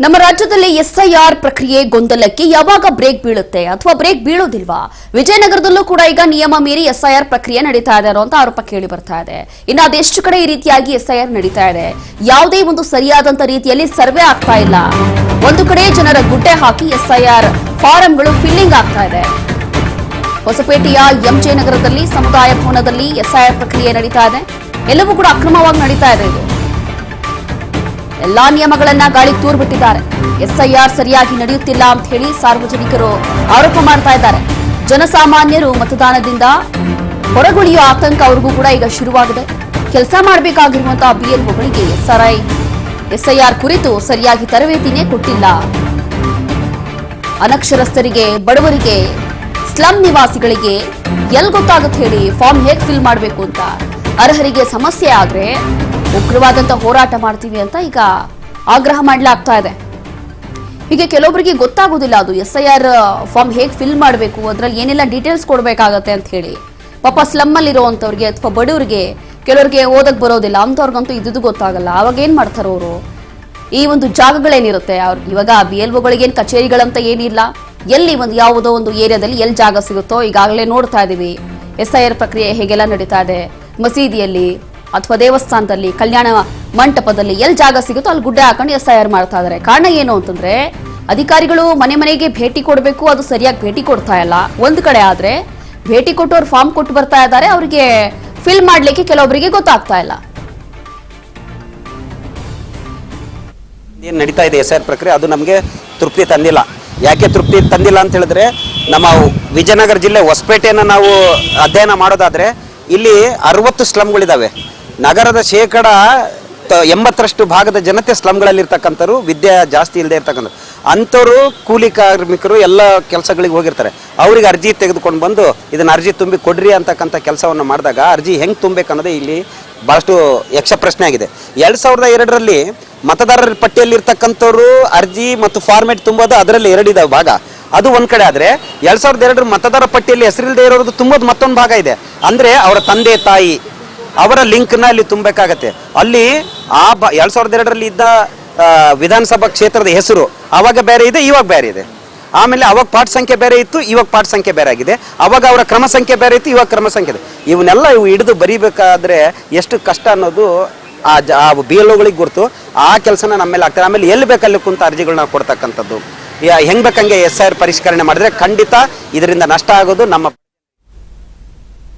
ನಮ್ಮ ರಾಜ್ಯದಲ್ಲಿ ಎಸ್ಐಆರ್ ಪ್ರಕ್ರಿಯೆ ಗೊಂದಲಕ್ಕೆ ಯಾವಾಗ ಬ್ರೇಕ್ ಬೀಳುತ್ತೆ ಅಥವಾ ಬ್ರೇಕ್ ಬೀಳೋದಿಲ್ವಾ? ವಿಜಯನಗರದಲ್ಲೂ ಕೂಡ ಈಗ ನಿಯಮ ಮೀರಿ ಎಸ್ಐಆರ್ ಪ್ರಕ್ರಿಯೆ ನಡೀತಾ ಇದೆ ಅನ್ನೋ ಆರೋಪ ಕೇಳಿ ಬರ್ತಾ ಇದೆ. ಇನ್ನು ಅದೆಷ್ಟು ಕಡೆ ಈ ರೀತಿಯಾಗಿ ಎಸ್ಐಆರ್ ನಡೀತಾ ಇದೆ, ಯಾವುದೇ ಒಂದು ಸರಿಯಾದಂತ ರೀತಿಯಲ್ಲಿ ಸರ್ವೆ ಆಗ್ತಾ ಇಲ್ಲ. ಒಂದು ಕಡೆ ಜನರ ಗುಡ್ಡೆ ಹಾಕಿ ಎಸ್ಐಆರ್ ಫಾರಂಗಳು ಫಿಲ್ಲಿಂಗ್ ಆಗ್ತಾ ಇದೆ. ಹೊಸಪೇಟೆಯ ಎಂಜೆ ನಗರದಲ್ಲಿ ಸಮುದಾಯ ಭವನದಲ್ಲಿ ಎಸ್ಐಆರ್ ಪ್ರಕ್ರಿಯೆ ನಡೀತಾ ಇದೆ. ಎಲ್ಲವೂ ಕೂಡ ಅಕ್ರಮವಾಗಿ ನಡೀತಾ ಇದೆ. ಇದು ಎಲ್ಲಾ ನಿಯಮಗಳನ್ನ ಗಾಳಿಗೆ ತೂರ್ಬಿಟ್ಟಿದ್ದಾರೆ. ಎಸ್ಐಆರ್ ಸರಿಯಾಗಿ ನಡೆಯುತ್ತಿಲ್ಲ ಅಂತ ಹೇಳಿ ಸಾರ್ವಜನಿಕರು ಆರೋಪ ಮಾಡ್ತಾ ಇದ್ದಾರೆ. ಜನಸಾಮಾನ್ಯರು ಮತದಾನದಿಂದ ಹೊರಗುಳಿಯುವ ಆತಂಕ ಅವ್ರಿಗೂ ಕೂಡ ಈಗ ಶುರುವಾಗಿದೆ. ಕೆಲಸ ಮಾಡಬೇಕಾಗಿರುವಂತಹ ಬಿಎಲ್ಒಗಳಿಗೆ ಎಸ್ಐಆರ್ ಕುರಿತು ಸರಿಯಾಗಿ ತರಬೇತಿನೇ ಕೊಟ್ಟಿಲ್ಲ. ಅನಕ್ಷರಸ್ಥರಿಗೆ, ಬಡವರಿಗೆ, ಸ್ಲಂ ನಿವಾಸಿಗಳಿಗೆ ಎಲ್ಲಿ ಗೊತ್ತಾಗುತ್ತೆ ಹೇಳಿ ಫಾರ್ಮ್ ಹೇಗೆ ಫಿಲ್ ಮಾಡಬೇಕು ಅಂತ. ಅರ್ಹರಿಗೆ ಸಮಸ್ಯೆ ಆದ್ರೆ ಉಗ್ರವಾದಂತ ಹೋರಾಟ ಮಾಡ್ತೀವಿ ಅಂತ ಈಗ ಆಗ್ರಹ ಮಾಡಲಾಗ್ತಾ ಇದೆ. ಹೀಗೆ ಕೆಲವೊಬ್ಬರಿಗೆ ಗೊತ್ತಾಗೋದಿಲ್ಲ ಅದು ಎಸ್ಐಆರ್ ಫಾರ್ಮ್ ಹೇಗೆ ಫಿಲ್ ಮಾಡಬೇಕು, ಅದ್ರಲ್ಲಿ ಏನೆಲ್ಲ ಡೀಟೇಲ್ಸ್ ಕೊಡಬೇಕಾಗತ್ತೆ ಅಂತ ಹೇಳಿ. ಪಾಪ ಸ್ಲಮ್ ಅಲ್ಲಿ ಇರುವಂತವ್ರಿಗೆ ಅಥವಾ ಬಡವರಿಗೆ, ಕೆಲವರಿಗೆ ಓದಕ್ ಬರೋದಿಲ್ಲ, ಅಂತವ್ರಿಗಂತೂ ಇದ್ದು ಗೊತ್ತಾಗಲ್ಲ. ಅವಾಗ ಏನ್ ಮಾಡ್ತಾರೋ ಅವರು, ಈ ಒಂದು ಜಾಗಗಳೇನಿರುತ್ತೆ ಅವ್ರಿಗೆ, ಇವಾಗ ಬಿಎಲ್ಒಗಳಿಗೇನು ಕಚೇರಿಗಳಂತ ಏನಿಲ್ಲ, ಎಲ್ಲಿ ಒಂದು ಯಾವುದೋ ಒಂದು ಏರಿಯಾದಲ್ಲಿ ಎಲ್ಲಿ ಜಾಗ ಸಿಗುತ್ತೋ ಈಗಾಗಲೇ ನೋಡ್ತಾ ಇದೀವಿ. ಎಸ್ಐಆರ್ ಪ್ರಕ್ರಿಯೆ ಹೇಗೆಲ್ಲ ನಡೀತಾ ಇದೆ, ಮಸೀದಿಯಲ್ಲಿ ಅಥವಾ ದೇವಸ್ಥಾನದಲ್ಲಿ, ಕಲ್ಯಾಣ ಮಂಟಪದಲ್ಲಿ ಎಲ್ಲಿ ಜಾಗ ಸಿಗುತ್ತೋ ಅಲ್ಲಿ ಗುಡ್ಡೆ ಹಾಕೊಂಡು ಎಸ್ಐಆರ್ ಮಾಡ್ತಾ ಇದ್ದಾರೆ. ಕಾರಣ ಏನು ಅಂತಂದ್ರೆ ಅಧಿಕಾರಿಗಳು ಮನೆ ಮನೆಗೆ ಭೇಟಿ ಕೊಡಬೇಕು, ಅದು ಸರಿಯಾಗಿ ಭೇಟಿ ಕೊಡ್ತಾ ಇಲ್ಲ. ಒಂದ್ ಕಡೆ ಆದ್ರೆ ಭೇಟಿ ಕೊಟ್ಟು ಅವ್ರು ಫಾರ್ಮ್ ಕೊಟ್ಟು ಬರ್ತಾ ಇದ್ದಾರೆ, ಅವರಿಗೆ ಫಿಲ್ ಮಾಡ್ಲಿಕ್ಕೆ ಕೆಲವೊಬ್ಬರಿಗೆ ಗೊತ್ತಾಗ್ತಾ ಇಲ್ಲ. ಏನು ನಡೀತಾ ಇದೆ ಎಸ್ಐಆರ್ ಪ್ರಕ್ರಿಯೆ, ಅದು ನಮಗೆ ತೃಪ್ತಿ ತಂದಿಲ್ಲ. ಯಾಕೆ ತೃಪ್ತಿ ತಂದಿಲ್ಲ ಅಂತ ಹೇಳಿದ್ರೆ, ನಮ್ಮ ವಿಜಯನಗರ ಜಿಲ್ಲೆ ಹೊಸಪೇಟೆಯನ್ನು ನಾವು ಅಧ್ಯಯನ ಮಾಡೋದಾದ್ರೆ ಇಲ್ಲಿ 60 ಸ್ಲಮ್ಗಳಿದ್ದಾವೆ. ನಗರದ ಶೇಕಡ 80% ಭಾಗದ ಜನತೆ ಸ್ಲಮ್ಗಳಲ್ಲಿ ಇರ್ತಕ್ಕಂಥವ್ರು, ವಿದ್ಯೆ ಜಾಸ್ತಿ ಇಲ್ಲದೆ ಇರ್ತಕ್ಕಂಥ ಅಂಥವ್ರು ಕೂಲಿ ಕಾರ್ಮಿಕರು ಎಲ್ಲ ಕೆಲಸಗಳಿಗೆ ಹೋಗಿರ್ತಾರೆ. ಅವ್ರಿಗೆ ಅರ್ಜಿ ತೆಗೆದುಕೊಂಡು ಬಂದು ಇದನ್ನು ಅರ್ಜಿ ತುಂಬಿ ಕೊಡ್ರಿ ಅಂತಕ್ಕಂಥ ಕೆಲಸವನ್ನು ಮಾಡಿದಾಗ ಅರ್ಜಿ ಹೆಂಗೆ ತುಂಬಬೇಕು ಅನ್ನೋದೇ ಇಲ್ಲಿ ಭಾಳಷ್ಟು ಯಕ್ಷ ಪ್ರಶ್ನೆ ಆಗಿದೆ. 2002ರಲ್ಲಿ ಮತದಾರರ ಪಟ್ಟಿಯಲ್ಲಿ ಇರ್ತಕ್ಕಂಥವ್ರು ಅರ್ಜಿ ಮತ್ತು ಫಾರ್ಮೇಟ್ ತುಂಬೋದು ಅದರಲ್ಲಿ 2 ಇದಾವೆ ಭಾಗ. ಅದು ಒಂದು ಕಡೆ ಆದರೆ 2002 ಮತದಾರ ಪಟ್ಟಿಯಲ್ಲಿ ಹೆಸರಿಲ್ಲದೆ ಇರೋದು ತುಂಬೋದು ಮತ್ತೊಂದು ಭಾಗ ಇದೆ. ಅಂದರೆ ಅವರ ತಂದೆ ತಾಯಿ ಅವರ ಲಿಂಕ್ನ ಅಲ್ಲಿ ತುಂಬಬೇಕಾಗತ್ತೆ. ಅಲ್ಲಿ 2002ರಲ್ಲಿ ಇದ್ದ ವಿಧಾನಸಭಾ ಕ್ಷೇತ್ರದ ಹೆಸರು ಅವಾಗ ಬೇರೆ ಇದೆ, ಇವಾಗ ಬೇರೆ ಇದೆ. ಆಮೇಲೆ ಅವಾಗ ಪಾಠ ಸಂಖ್ಯೆ ಬೇರೆ ಇತ್ತು, ಇವಾಗ ಪಾಠ ಸಂಖ್ಯೆ ಬೇರೆ ಆಗಿದೆ. ಅವಾಗ ಅವರ ಕ್ರಮ ಸಂಖ್ಯೆ ಬೇರೆ ಇತ್ತು, ಇವಾಗ ಕ್ರಮ ಸಂಖ್ಯೆ ಇದೆ. ಇವನ್ನೆಲ್ಲ ಹಿಡಿದು ಬರೀಬೇಕಾದ್ರೆ ಎಷ್ಟು ಕಷ್ಟ ಅನ್ನೋದು ಆ ಬಿಎಲ್ಒಗಳಿಗೆ ಗುರ್ತು. ಆ ಕೆಲಸನ ನಮ್ಮ ಮೇಲೆ ಆಗ್ತಾರೆ. ಆಮೇಲೆ ಎಲ್ಲಿ ಬೇಕಲ್ಲಿ ಕುಂತ ಅರ್ಜಿಗಳನ್ನ ಕೊಡ್ತಕ್ಕಂಥದ್ದು, ಹೆಂಗೆ ಬೇಕಂಗೆ ಎಸ್ಐಆರ್ ಪರಿಷ್ಕರಣೆ ಮಾಡಿದ್ರೆ ಖಂಡಿತ ಇದರಿಂದ ನಷ್ಟ ಆಗೋದು ನಮ್ಮ